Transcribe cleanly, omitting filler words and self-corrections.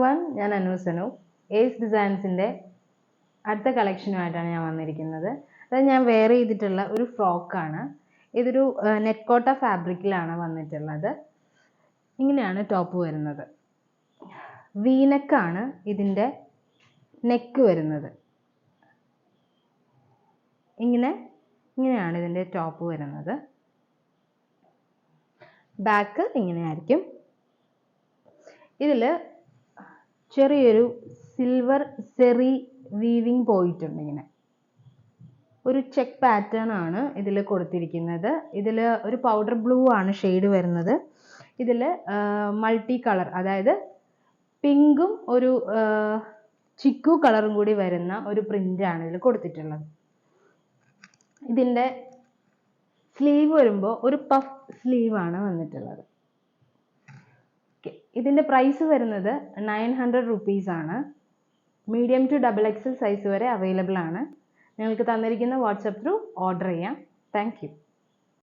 everyone, ഞാൻ അനൂസനു ace ഡിസൈൻസിൻ്റെ അടുത്ത കളക്ഷനുമായിട്ടാണ് ഞാൻ വന്നിരിക്കുന്നത്. അത് ഞാൻ വെയർ ചെയ്തിട്ടുള്ള ഒരു ഫ്രോക്കാണ്. ഇതൊരു നെറ്റ് കോട്ട ഫാബ്രിക്കിലാണ് വന്നിട്ടുള്ളത്. ഇങ്ങനെയാണ് ടോപ്പ് വരുന്നത്. വീനെക്കാണ് ഇതിൻ്റെ നെക്ക് വരുന്നത്. ഇങ്ങനെയാണ് ഇതിൻ്റെ ടോപ്പ് വരുന്നത്. ബാക്ക് ഇങ്ങനെയായിരിക്കും. ഇതിൽ ചെറിയൊരു സിൽവർ സെറി വീവിങ് പോയിട്ടുണ്ട്. ഇങ്ങനെ ഒരു ചെക്ക് പാറ്റേൺ ആണ് ഇതിൽ കൊടുത്തിരിക്കുന്നത്. ഇതിൽ ഒരു പൗഡർ ബ്ലൂ ആണ് ഷെയ്ഡ് വരുന്നത്. ഇതിൽ മൾട്ടി കളർ, അതായത് പിങ്കും ഒരു ചിക്കു കളറും കൂടി വരുന്ന ഒരു പ്രിൻ്റാണ് ഇതിൽ കൊടുത്തിട്ടുള്ളത്. ഇതിൻ്റെ സ്ലീവ് വരുമ്പോൾ ഒരു പഫ് സ്ലീവാണ് വന്നിട്ടുള്ളത്. ഇതിൻ്റെ പ്രൈസ് വരുന്നത് 900 rupees ആണ്. മീഡിയം ടു XXL സൈസ് വരെ അവൈലബിൾ ആണ്. നിങ്ങൾക്ക് തന്നിരിക്കുന്ന വാട്സപ്പ് ത്രൂ ഓർഡർ ചെയ്യാം. Thank you.